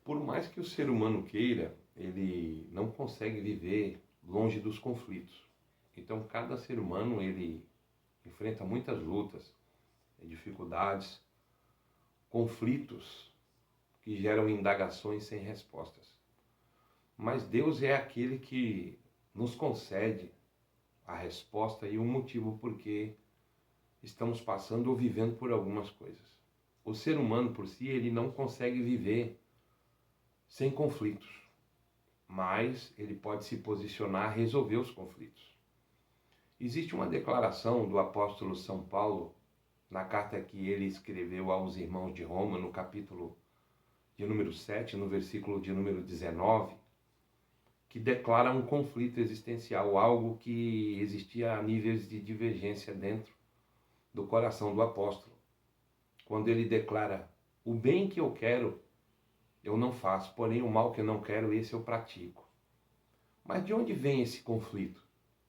Por mais que o ser humano queira, ele não consegue viver longe dos conflitos. Então, cada ser humano, ele enfrenta muitas lutas, dificuldades, conflitos que geram indagações sem respostas. Mas Deus é aquele que nos concede a resposta e o motivo por que estamos passando ou vivendo por algumas coisas. O ser humano por si, ele não consegue viver sem conflitos, mas ele pode se posicionar a resolver os conflitos. Existe uma declaração do apóstolo São Paulo, na carta que ele escreveu aos irmãos de Roma, no capítulo de número 7, no versículo de número 19, que declara um conflito existencial, algo que existia a níveis de divergência dentro do coração do apóstolo. Quando ele declara: o bem que eu quero, eu não faço, porém o mal que eu não quero, esse eu pratico. Mas de onde vem esse conflito?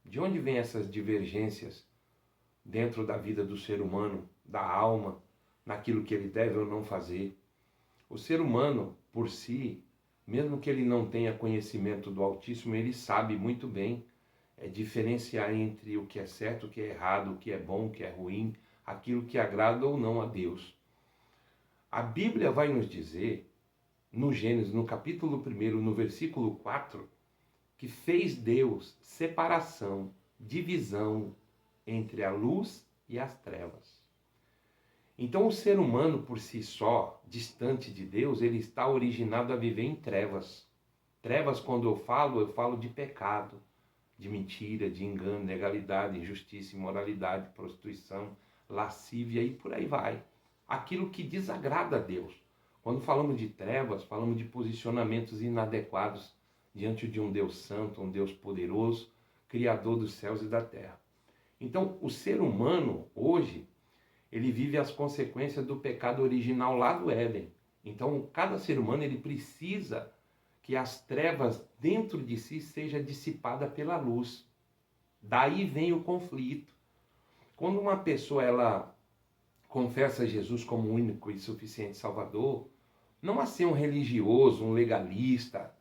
De onde vem essas divergências dentro da vida do ser humano, da alma, naquilo que ele deve ou não fazer? O ser humano, por si, mesmo que ele não tenha conhecimento do Altíssimo, ele sabe muito bem diferenciar entre o que é certo, o que é errado, o que é bom, o que é ruim, aquilo que agrada ou não a Deus. A Bíblia vai nos dizer, no Gênesis, no capítulo 1, no versículo 4, que fez Deus separação, divisão entre a luz e as trevas. Então o ser humano por si só, distante de Deus, ele está originado a viver em trevas. Trevas, quando eu falo de pecado, de mentira, de engano, ilegalidade, injustiça, imoralidade, prostituição, lascívia e por aí vai. Aquilo que desagrada a Deus. Quando falamos de trevas, falamos de posicionamentos inadequados diante de um Deus santo, um Deus poderoso, Criador dos céus e da terra. Então, o ser humano, hoje, ele vive as consequências do pecado original lá do Éden. Então, cada ser humano, ele precisa que as trevas dentro de si seja dissipada pela luz. Daí vem o conflito. Quando uma pessoa, ela confessa Jesus como único e suficiente Salvador, não a ser um religioso, um legalista,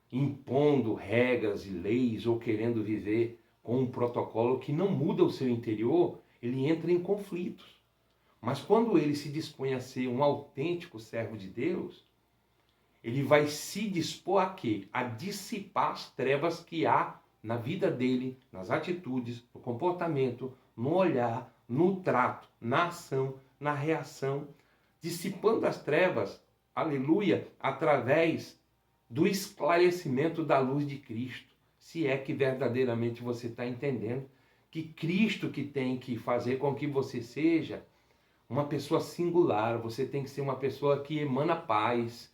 impondo regras e leis ou querendo viver com um protocolo que não muda o seu interior, ele entra em conflitos. Mas quando ele se dispõe a ser um autêntico servo de Deus, ele vai se dispor a quê? A dissipar as trevas que há na vida dele, nas atitudes, no comportamento, no olhar, no trato, na ação, na reação, dissipando as trevas, aleluia, através do esclarecimento da luz de Cristo. Se é que verdadeiramente você está entendendo que Cristo que tem que fazer com que você seja uma pessoa singular, você tem que ser uma pessoa que emana paz,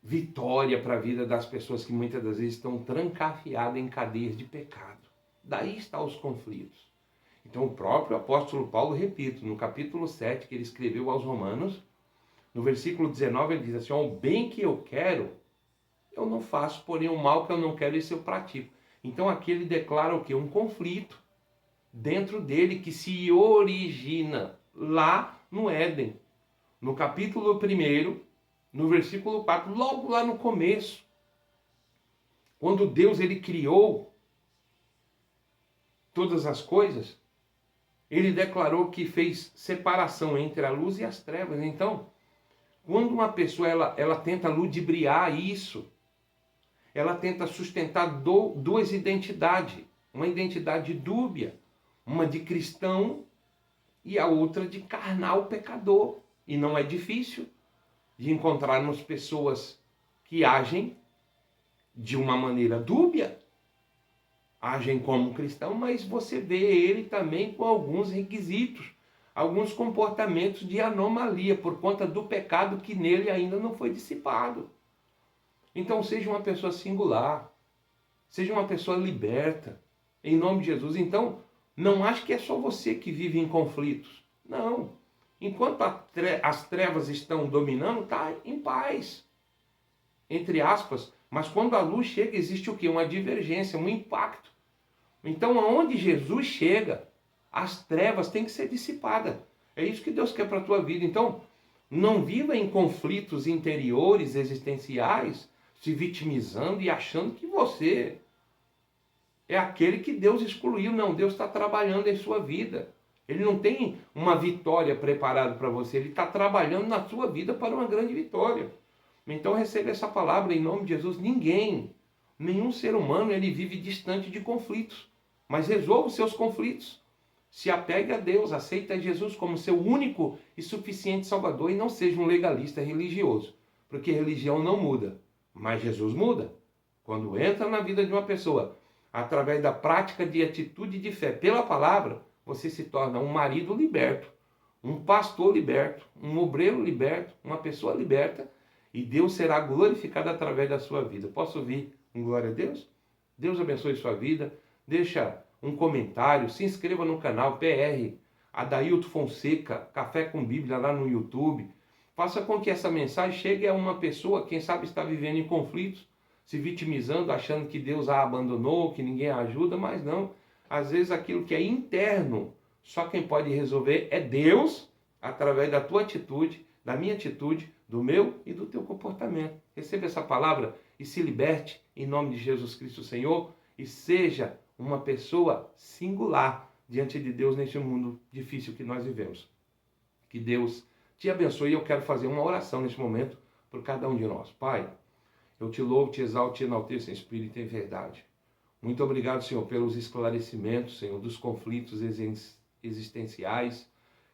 vitória para a vida das pessoas que muitas das vezes estão trancafiadas em cadeias de pecado. Daí estão os conflitos. Então o próprio apóstolo Paulo, repito, no capítulo 7 que ele escreveu aos Romanos, no versículo 19 ele diz assim: o bem que eu quero, eu não faço, porém o mal que eu não quero, isso eu pratico. Então aqui ele declara o quê? Um conflito dentro dele que se origina lá no Éden. No capítulo 1, no versículo 4, logo lá no começo, quando Deus ele criou todas as coisas, ele declarou que fez separação entre a luz e as trevas. Então, quando uma pessoa ela tenta ludibriar isso, ela tenta sustentar duas identidades, uma identidade dúbia, uma de cristão e a outra de carnal pecador. E não é difícil de encontrarmos pessoas que agem de uma maneira dúbia, agem como cristão, mas você vê ele também com alguns requisitos, alguns comportamentos de anomalia por conta do pecado que nele ainda não foi dissipado. Então seja uma pessoa singular, seja uma pessoa liberta, em nome de Jesus. Então não ache que é só você que vive em conflitos. Não. Enquanto as trevas estão dominando, está em paz, entre aspas. Mas quando a luz chega, existe o quê? Uma divergência, um impacto. Então, aonde Jesus chega, as trevas têm que ser dissipadas. É isso que Deus quer para a tua vida. Então, Não viva em conflitos interiores, existenciais, se vitimizando e achando que você é aquele que Deus excluiu. Não, Deus está trabalhando em sua vida. Ele não tem uma vitória preparada para você, ele está trabalhando na sua vida para uma grande vitória. Então receba essa palavra em nome de Jesus. Nenhum ser humano, ele vive distante de conflitos. Mas resolva os seus conflitos. Se apegue a Deus, aceita Jesus como seu único e suficiente Salvador e não seja um legalista religioso. Porque religião não muda, mas Jesus muda. Quando entra na vida de uma pessoa, através da prática de atitude de fé pela palavra, você se torna um marido liberto, um pastor liberto, um obreiro liberto, uma pessoa liberta, e Deus será glorificado através da sua vida. Posso ouvir um glória a Deus? Deus abençoe sua vida. Deixa um comentário, se inscreva no canal PR Adailto Fonseca, Café com Bíblia lá no YouTube. Faça com que essa mensagem chegue a uma pessoa, quem sabe está vivendo em conflitos, se vitimizando, achando que Deus a abandonou, que ninguém a ajuda, mas não. Às vezes aquilo que é interno, só quem pode resolver é Deus, através da tua atitude, da minha atitude, do meu e do teu comportamento. Receba essa palavra e se liberte em nome de Jesus Cristo, Senhor, e seja uma pessoa singular diante de Deus neste mundo difícil que nós vivemos. Que Deus te abençoe. Eu quero fazer uma oração neste momento por cada um de nós. Pai, eu te louvo, te exalto, te enalteço em espírito e em verdade. Muito obrigado, Senhor, pelos esclarecimentos, Senhor, dos conflitos existenciais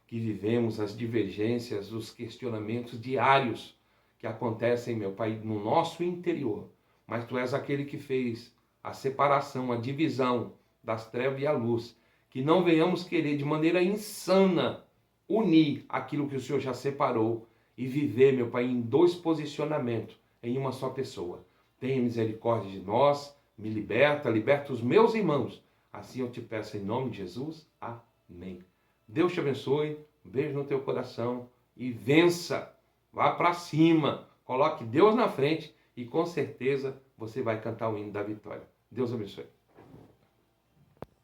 que vivemos, as divergências, os questionamentos diários que acontecem, meu Pai, no nosso interior. Mas Tu és aquele que fez a separação, a divisão das trevas e a luz. Que não venhamos querer de maneira insana unir aquilo que o Senhor já separou e viver, meu Pai, em dois posicionamentos, em uma só pessoa. Tenha misericórdia de nós, me liberta os meus irmãos. Assim eu te peço em nome de Jesus. Amém. Deus te abençoe, um beijo no teu coração e vença. Vá para cima, coloque Deus na frente e com certeza você vai cantar o hino da vitória. Deus abençoe.